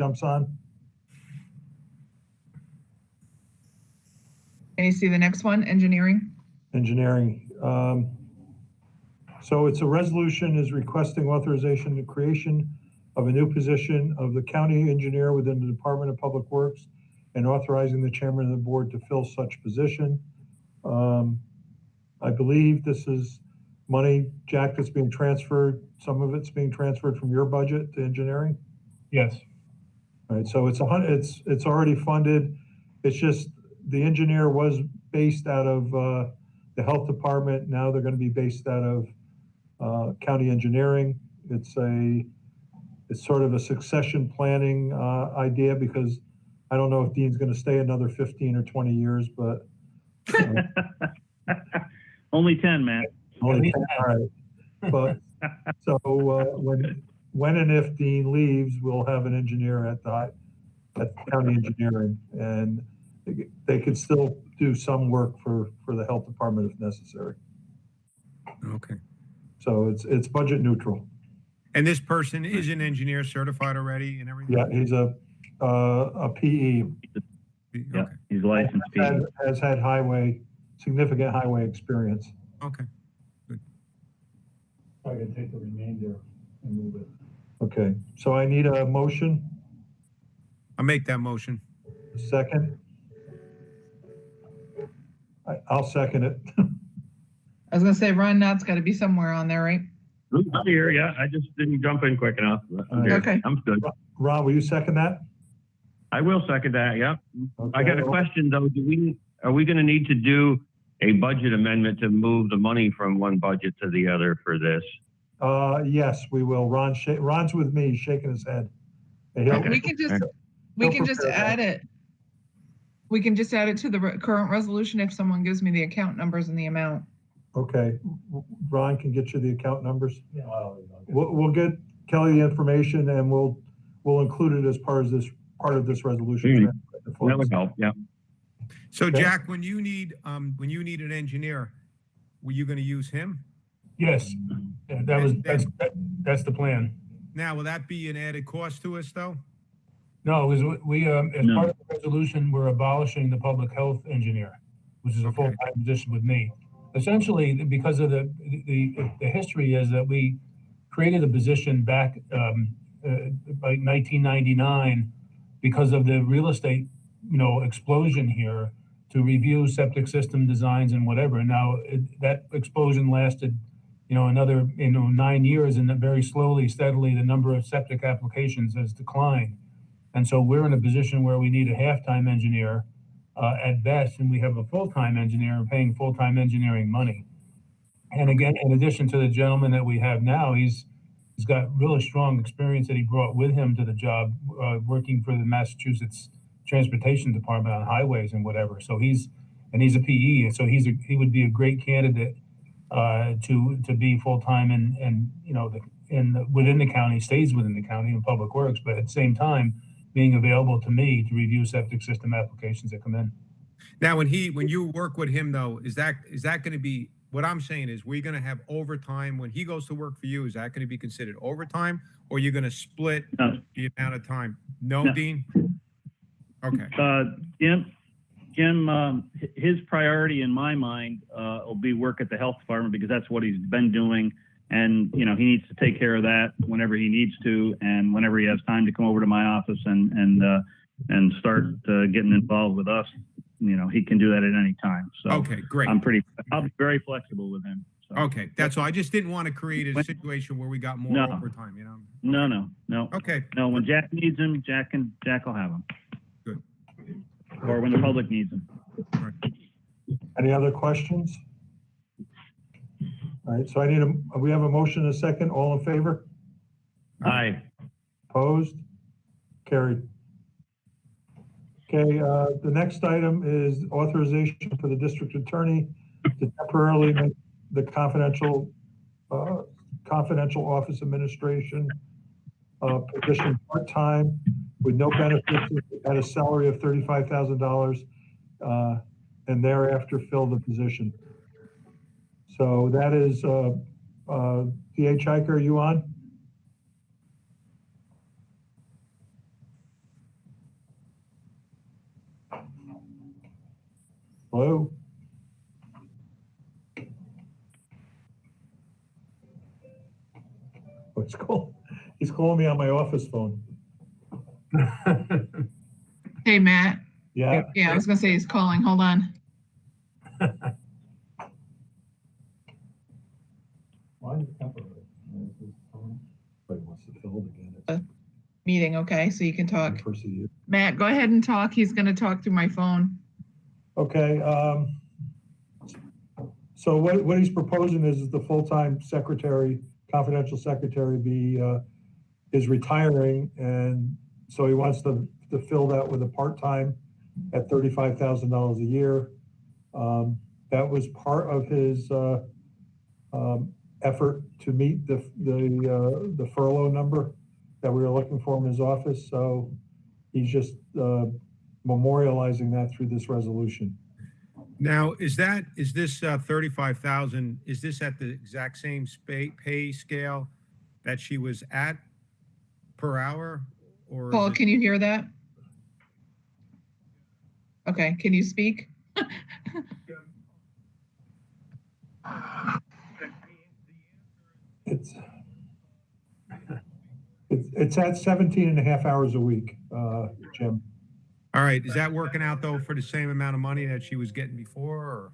jumps on. Can you see the next one, engineering? Engineering. So it's a resolution is requesting authorization to creation of a new position of the county engineer within the Department of Public Works and authorizing the chairman of the board to fill such position. I believe this is money, Jack, that's being transferred. Some of it's being transferred from your budget to engineering. Yes. All right, so it's already funded. It's just the engineer was based out of the health department. Now they're going to be based out of county engineering. It's sort of a succession planning idea, because I don't know if Dean's going to stay another 15 or 20 years, but only 10, Matt. only 10, all right. But so when and if Dean leaves, we'll have an engineer at county engineering, and they could still do some work for the health department if necessary. Okay. So it's budget neutral. And this person is an engineer certified already and everything? Yeah, he's a PE. Yeah, Okay. he's licensed. Has had significant highway experience. Okay. I can take the remainder and move it. Okay, so I need a motion, I'll make that motion. second. I'll second it. I was gonna say, Ron Knott's gotta be somewhere on there, right? I'm here, yeah. I just didn't jump in quick enough. I'm here. Okay. I'm good. Ron, will you second that? I will second that, yeah. I got a Okay. question though. Are we gonna need to do a budget amendment to move the money from one budget to the other for this? Yes, we will. Ron's with me, shaking his head. And he'll- We can just prepare that. add it. We can just add it to the current resolution if someone gives me the account numbers and the amount. Okay, Ron can get you the account numbers. Yeah, We'll get Kelly the information, and we'll include it as part of this resolution. That would help, yeah. So Okay. Jack, when you need an engineer, were you going to use him? Yes, yeah, that's the plan. Now, will that be an added cost to us though? No, because we, as No. part of the resolution, we're abolishing the public health engineer, which is a Okay. full-time position with me. Essentially, because of the history is that we created a position back by 1999 because of the real estate, explosion here, to review septic system designs and whatever. And now that explosion lasted, another 9 years, and then very slowly, steadily, the number of septic applications has declined. And so we're in a position where we need a half-time engineer at best, and we have a full-time engineer paying full-time engineering money. And again, in addition to the gentleman that we have now, he's got really strong experience that he brought with him to the job, working for the Massachusetts Transportation Department on highways and whatever. So he's a PE, so he would be a great candidate to be full-time and within the county, stays within the county in Public Works, but at the same time being available to me to review septic system applications that come in. Now, when you work with him though, is that going to be, what I'm saying is, we're going to have overtime when he goes to work for you? Is that going to be considered overtime, or you're going to split No. the amount of time? No, No. Dean? Okay. Jim, his priority in my mind will be work at the health department, because that's what he's been doing. And, he needs to take care of that whenever he needs to, and whenever he has time to come over to my office and start getting involved with us, he can do that at any time. So Okay, great. I'll be very flexible with him. So. Okay, that's all. I just didn't want to create a situation where we got more No. overtime, No. Okay, No, when Jack needs him, Jack will have him. Good. Or when the public needs him. Any other questions? All right, so we have a motion and a second. All in favor? Aye. Opposed? Carried. Okay, the next item is authorization for the district attorney to temporarily make the confidential office administration position part-time with no benefits at a salary of $35,000, and thereafter fill the position. So that is, D.H. Hiker, are you on? Hello? Oh, he's calling me on my office phone. Hey, Matt. Yeah, Yeah, I was gonna say he's calling. Hold on. Probably wants to fill it again. Meeting, okay, so you can talk. It's the first of the year. Matt, go ahead and talk. He's gonna talk through my phone. Okay, so what he's proposing is the full-time secretary, confidential secretary is retiring, and so he wants to fill that with a part-time at $35,000 a year. That was part of his effort to meet the furlough number that we were looking for in his office, so he's just memorializing that through this resolution. Now, is this 35,000, is this at the exact same pay scale that she was at per hour? Or is Paul, it- can you hear that? Okay, can you speak? It's at 17 and a half hours a week, Jim. All right, is that working out though for the same amount of money that she was getting before,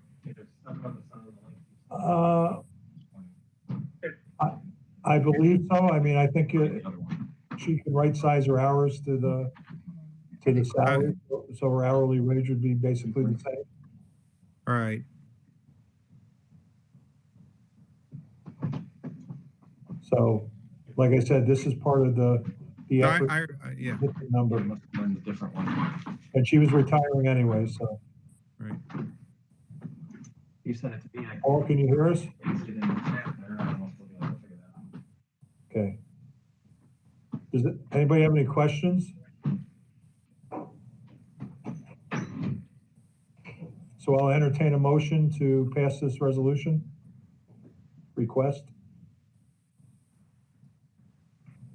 or? I believe so. I mean, I think she can right size her hours to the salary, so her hourly wage would be basically the same. All right, So, like I said, this is part of the No, effort, yeah, with the number. Learn the different one. And she was retiring anyway, so. right. You sent it to me. I Paul, can you hear us? pasted it in the chat there. I don't know if we'll be able to figure that out. Okay. Anybody have any questions? So I'll entertain a motion to pass this resolution. Request.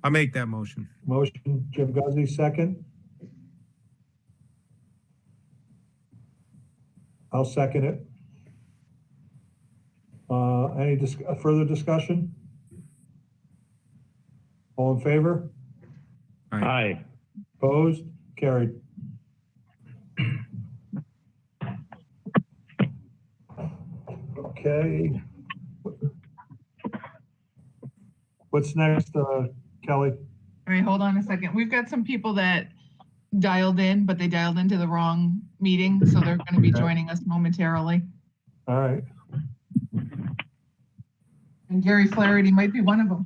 I'll make that motion. Motion, Jim Guzzi, second. I'll second it. Any further discussion? All in favor? Aye. Opposed? Carried. Okay. What's next, Kelly? All right, hold on a second. We've got some people that dialed in, but they dialed into the wrong meeting, so they're gonna be Okay. joining us momentarily. All right. And Gary Flaherty might be one of them.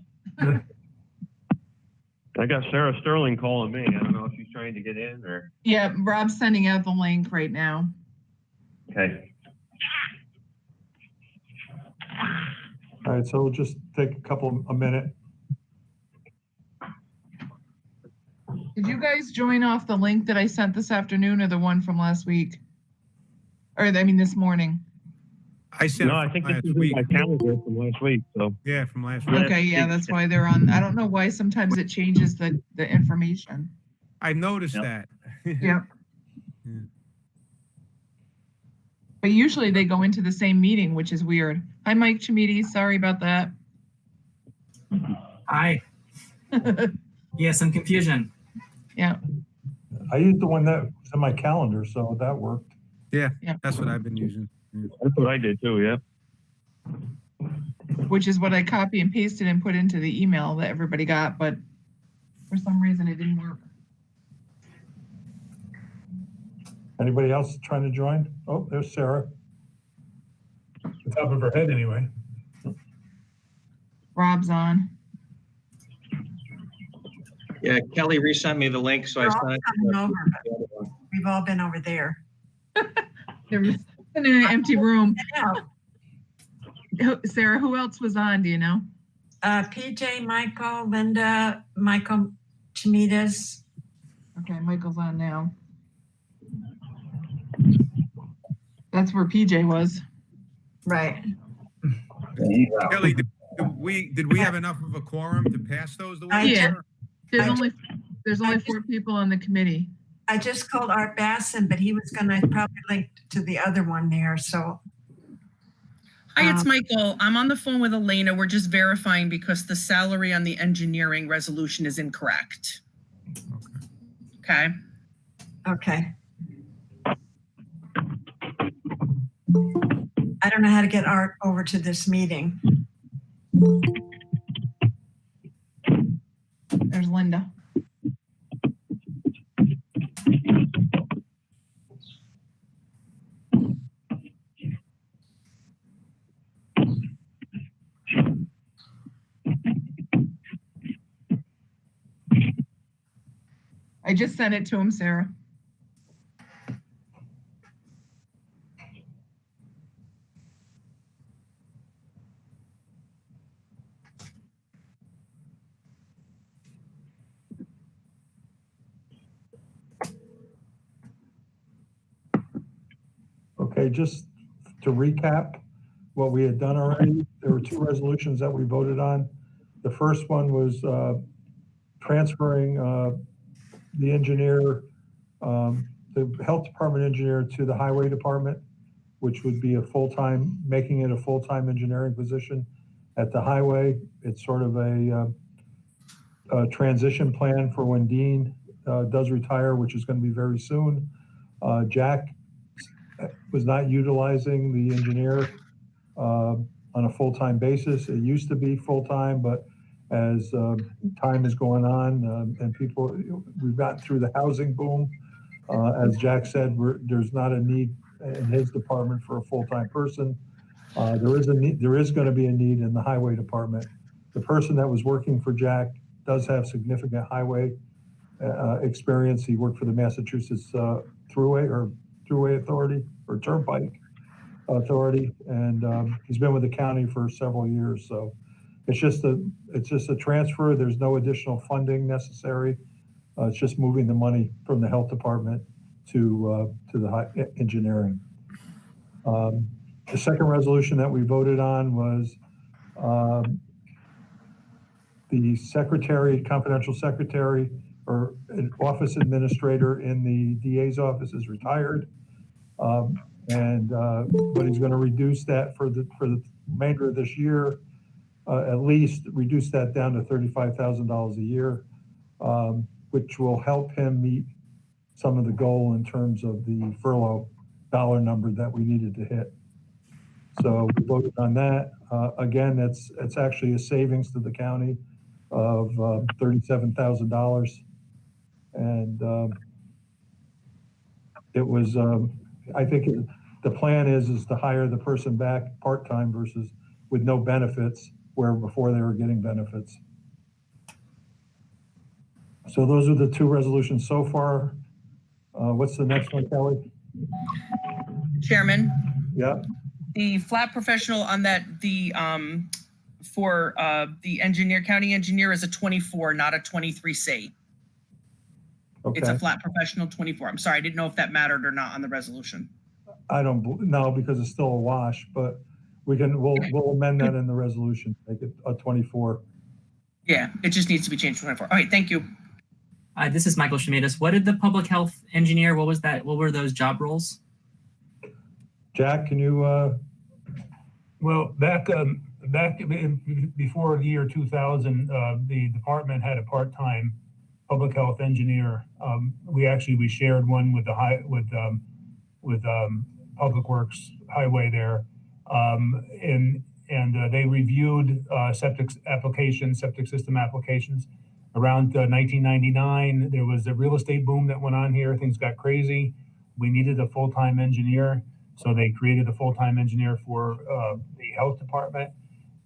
I got Sarah Sterling calling me. I don't know if she's trying to get in or, Yeah, Rob's sending out the link right now. okay. All right, so we'll just take a minute. Did you guys join off the link that I sent this afternoon or the one from last week? Or, I mean, this morning? I sent No, it I from think this last is in week. my calendar from last week, so. Yeah, from last week. Yeah. Okay, yeah, that's why they're on. I don't know why sometimes it changes the information. I noticed Yep. that. Yep. Yeah. But usually they go into the same meeting, which is weird. Hi, Mike Chimidi, sorry about that. Hi. Yeah, some confusion. Yeah, I used the one that was in my calendar, so that worked. That's what I've been using. That's what I did too, yeah. which is what I copy and pasted and put into the email that everybody got, but for some reason it didn't work. Anybody else trying to join? Oh, there's Sarah. The top of her head anyway. Rob's on. Yeah, Kelly resent me the link, so I We're all sent it. coming over, but the other one. we've all been over there. There was in an empty room. Yeah. Sarah, who else was on? Do you know? PJ, Michael, Linda, Michael Chimidas. Okay, Michael's on now. That's where PJ was. Right. Kelly, did we have enough of a quorum to pass those the way? I they did. were? There's only 4 people on the committee. I just called Art Basson, but he was gonna probably link to the other one there, so. Hi, it's Michael. I'm on the phone with Elena. We're just verifying because the salary on the engineering resolution is incorrect. Okay. Okay. I don't know how to get Art over to this meeting. There's Linda. I just sent it to him, Sarah. Okay, just to recap what we had done already, there were two resolutions that we voted on. The first one was transferring the engineer, the health department engineer to the highway department, which would be a full-time, making it a full-time engineering position at the highway. It's sort of a transition plan for when Dean does retire, which is going to be very soon. Jack was not utilizing the engineer on a full-time basis. It used to be full-time, but as time is going on and people, we've gotten through the housing boom. As Jack said, there's not a need in his department for a full-time person. There is going to be a need in the highway department. The person that was working for Jack does have significant highway experience. He worked for the Massachusetts Thruway Authority or Turnpike Authority, and he's been with the county for several years. So it's just a transfer. There's no additional funding necessary. It's just moving the money from the health department to the engineering. The second resolution that we voted on was the secretary, confidential secretary, or an office administrator in the DA's office is retired. But he's going to reduce that for the remainder of this year, at least reduce that down to $35,000 a year, which will help him meet some of the goal in terms of the furlough dollar number that we needed to hit. So we voted on that. Again, it's actually a savings to the county of $37,000. And it was, I think the plan is to hire the person back part-time versus with no benefits, where before they were getting benefits. So those are the two resolutions so far. What's the next one, Kelly? Chairman, Yeah. the flat professional on that, for the engineer, county engineer is a 24, not a 23C. Okay. It's a flat professional 24. I'm sorry, I didn't know if that mattered or not on the resolution. I don't know because it's still a wash, but we'll amend that in the resolution, make it a 24. Yeah, it just needs to be changed to 24. All right, thank you. This is Michael Shemidas. What did the public health engineer, what was that? What were those job roles? Jack, can you? Well, back before the year 2000, the department had a part-time public health engineer. We shared one with Public Works Highway there, and they reviewed septic system applications. Around 1999, there was a real estate boom that went on here. Things got crazy. We needed a full-time engineer, so they created a full-time engineer for the health department.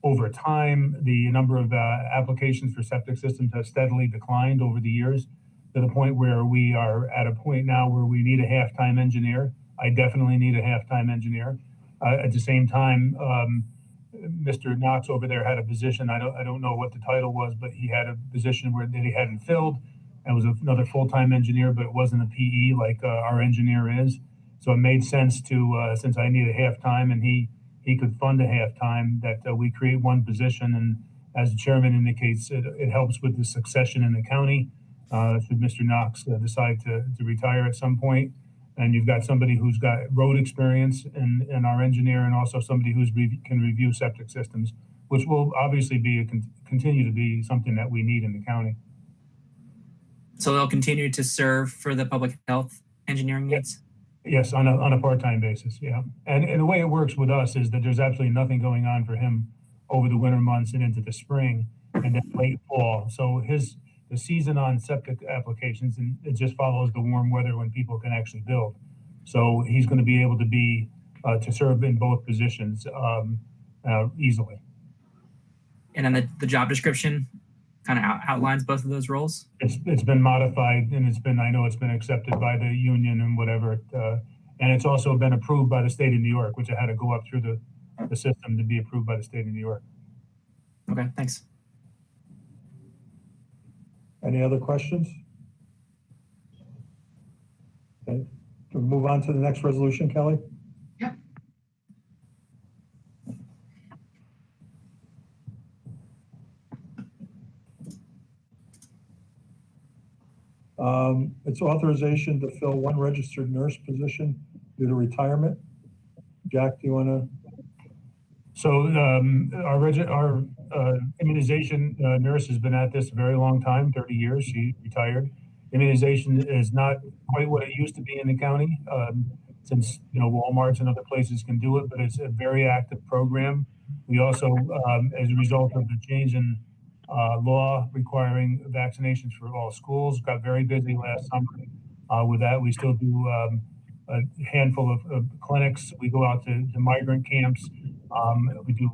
Over time, the number of applications for septic systems has steadily declined over the years, to the point where we are at a point now where we need a half-time engineer. I definitely need a half-time engineer. At the same time, Mr. Knox over there had a position. I don't know what the title was, but he had a position that he hadn't filled, and was another full-time engineer, but it wasn't a PE like our engineer is. So it made sense to, since I need a half-time and he could fund a half-time, that we create one position. And as the chairman indicates, it helps with the succession in the county. should Mr. Knox decide to retire at some point. And you've got somebody who's got road experience and our engineer, and also somebody who's can review septic systems, which will obviously be continue to be something that we need in the county. So they'll continue to serve for the public health engineering needs? Yes, on a part-time basis, yeah. And the way it works with us is that there's absolutely nothing going on for him over the winter months and into the spring and then late fall. So the season on septic applications, and it just follows the warm weather when people can actually build. So he's going to be able to serve in both positions easily. And then the job description kind of outlines both of those roles? It's been modified, and I know it's been accepted by the union and whatever. And it's also been approved by the state of New York, which I had to go up through the system to be approved by the state of New York. Okay, thanks. Any other questions? Okay, we'll move on to the next resolution, Kelly. Yep. It's authorization to fill one registered nurse position due to retirement. Jack, do you want to? So our immunization nurse has been at this a very long time, 30 years. She retired. Immunization is not quite what it used to be in the county, since Walmarts and other places can do it, but it's a very active program. We also, as a result of the change in law requiring vaccinations for all schools, got very busy last summer with that. We still do a handful of clinics. We go out to migrant camps. We do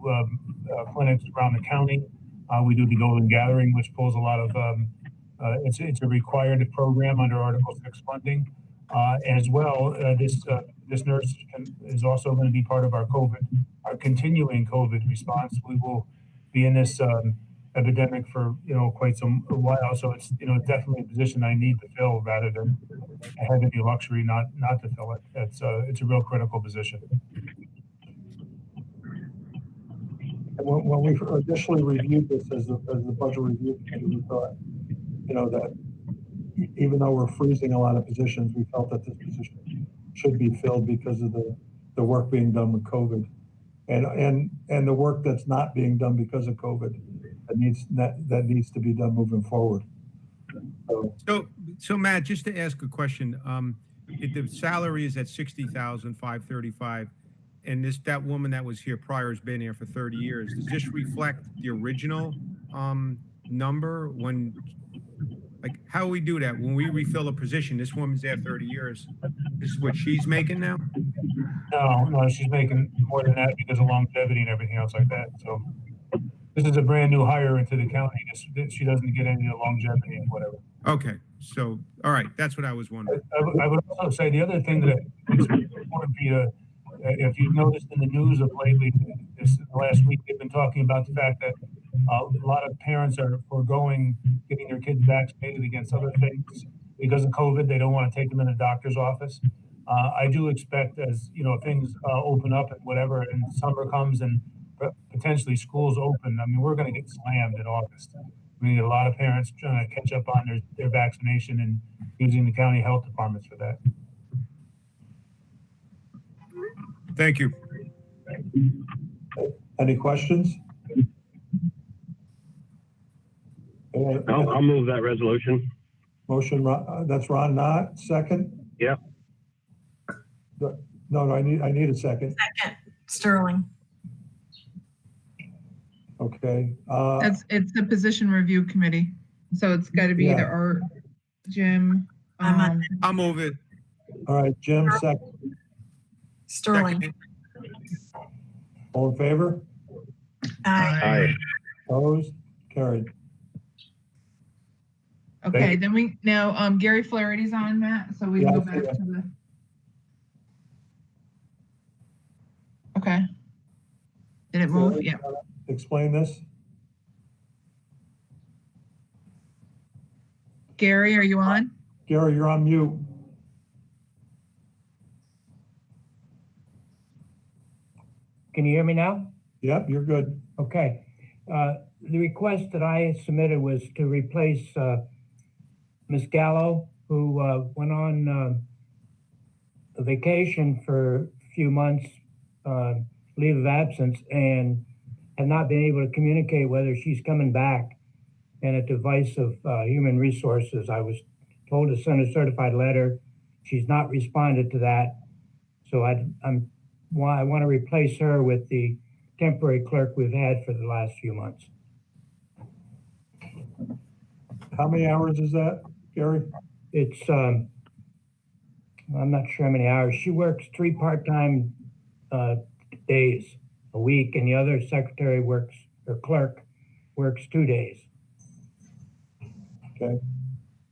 clinics around the county. We do the Golden Gathering, which pulls a lot of, it's a required program under Article 6 funding. As well, this nurse is also going to be part of our continuing COVID response. We will be in this epidemic for quite a while, so it's definitely a position I need to fill rather than have any luxury not to fill it. It's a real critical position. When we initially reviewed this as the budget review committee, we thought that even though we're freezing a lot of positions, we felt that this position should be filled because of the work being done with COVID, and the work that's not being done because of COVID that needs to be done moving forward. So Matt, just to ask a question, if the salary is at $60,535, and that woman that was here prior has been here for 30 years, does this reflect the original number? How do we do that? When we refill a position, this woman's there 30 years. This is what she's making now? No, she's making more than that because of longevity and everything else like that. So this is a brand new hire into the county. She doesn't get any longevity and whatever. Okay, so, all right, that's what I was wondering. I would also say the other thing that is important for you to, if you've noticed in the news of lately, this last week, they've been talking about the fact that a lot of parents are foregoing getting their kids vaccinated against other things because of COVID. They don't want to take them in a doctor's office. I do expect as things open up and whatever, and summer comes and potentially schools open, I mean, we're going to get slammed in August. We need a lot of parents trying to catch up on their vaccination and using the county health departments for that. Thank you. Any questions? I'll move that resolution. Motion, that's Ron Knott, second? Yep. No, I need a second. Second, Sterling. Okay. It's the position review committee. So it's got to be either Art, Jim. I'll move it. All right, Jim, second. Sterling. Second. All in favor? Aye. Opposed? Carried. Okay, then Gary Flaherty's on, Matt, so we can go back to the. Okay. Did it move? Yeah. Explain this. Gary, are you on? Gary, you're on mute. Can you hear me now? Yep, you're good. Okay. The request that I submitted was to replace Ms. Gallo, who went on a vacation for a few months, leave of absence, and have not been able to communicate whether she's coming back. And at the advice of Human Resources, I was told to send a certified letter. She's not responded to that. So I want to replace her with the temporary clerk we've had for the last few months. How many hours is that, Gary? It's, I'm not sure how many hours. She works 3 part-time days a week, and the other secretary works, or clerk works 2 days. Okay.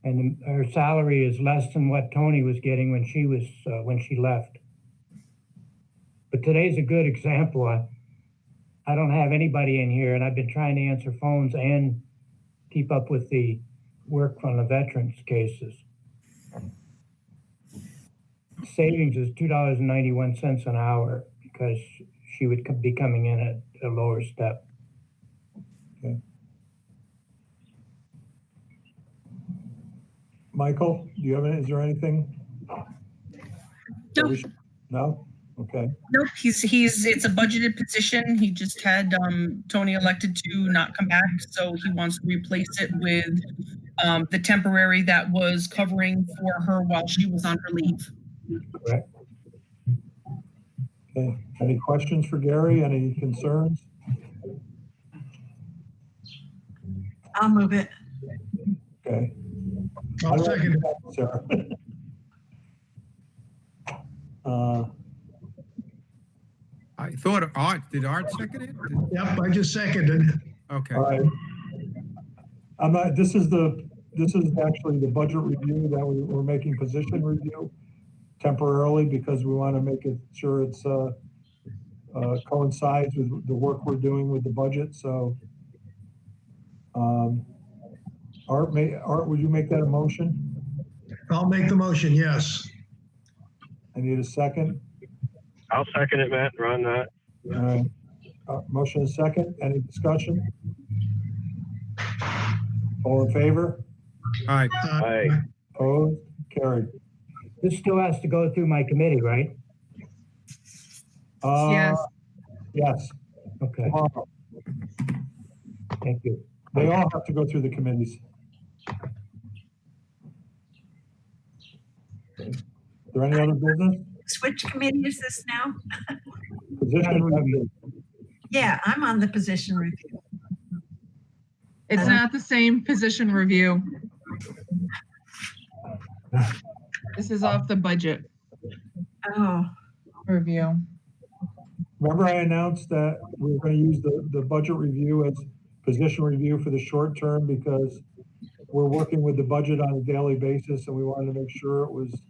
And her salary is less than what Tony was getting when she was, when she left. But today's a good example. I don't have anybody in here, and I've been trying to answer phones and keep up with the work on the veterans cases. Savings is $2.91 an hour because she would be coming in at a lower step. Okay. Michael, do you have any, is there anything? Nope. No? Okay. Nope, it's a budgeted position. He just had Tony elected to not come back, so he wants to replace it with the temporary that was covering for her while she was on her leave. Correct. Okay. Any questions for Gary? Any concerns? I'll move it. Okay. I'll second it. Sarah. I thought did Art second it? Yep, I just seconded. Okay. All right. This is actually the budget review that we're making position review temporarily because we want to make it sure it's coincides with the work we're doing with the budget. So, Art, would you make that a motion? I'll make the motion, yes. I need a second. I'll second it, Matt, Ron, that. All right. Motion is second. Any discussion? All in favor? All right. Aye. Opposed? Carried. This still has to go through my committee, right? Yes. Yes. Okay, Tomorrow. thank you. They all have to go through the committees. Is there any other business? Which committee is this now? Position review. Yeah, I'm on the position review. It's not the same position review. This is off the budget Oh, review. Remember I announced that we were going to use the budget review as position review for the short term because we're working with the budget on a daily basis and we wanted to make sure it was,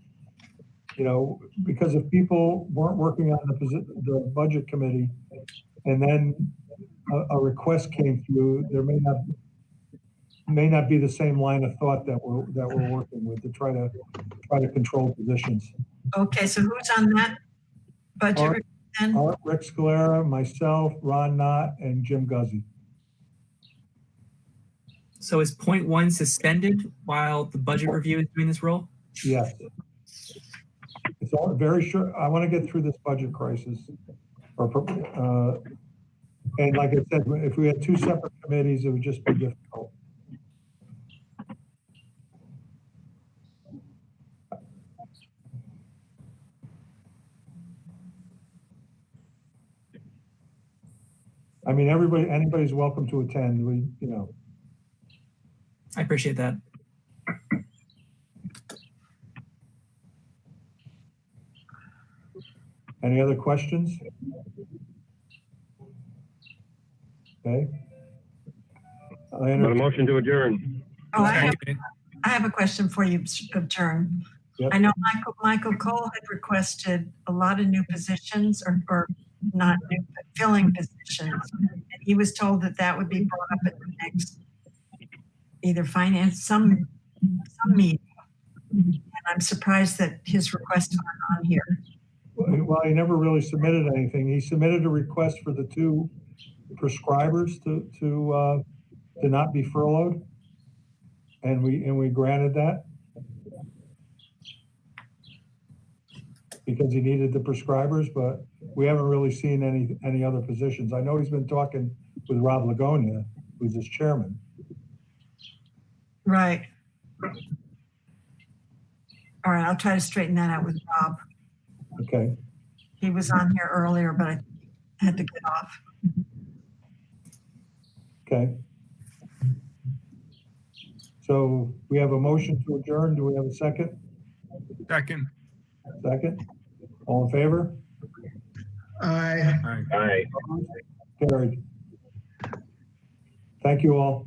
because if people weren't working on the budget committee and then a request came through, there may not be the same line of thought that we're working with to try to control positions. okay, so who's on that budget Art. review then? Art, Rick Scalera, myself, Ron Knott, and Jim Guzzi. So is point 1 suspended while the budget review is doing this role? Yes. It's all very short. I want to get through this budget crisis. And like I said, if we had 2 separate committees, it would just be difficult. I mean, anybody's welcome to attend. I appreciate that. Any other questions? Okay. Got a motion to adjourn. Oh, I have a question for you, Turn. Yep. I know Michael Cole had requested a lot of new positions or not new, but filling positions. And he was told that would be brought up at the next either finance, some meeting. And I'm surprised that his requests aren't on here. Well, he never really submitted anything. He submitted a request for the 2 prescribers to not be furloughed. And we granted that? Because he needed the prescribers, but we haven't really seen any other positions. I know he's been talking with Rob Lagonia, who's his chairman. Right. All right, I'll try to straighten that out with Rob. Okay, He was on here earlier, but I had to get off. okay. So we have a motion to adjourn. Do we have a second? Second. Second? All in favor? Aye. All right. Carried. Thank you all.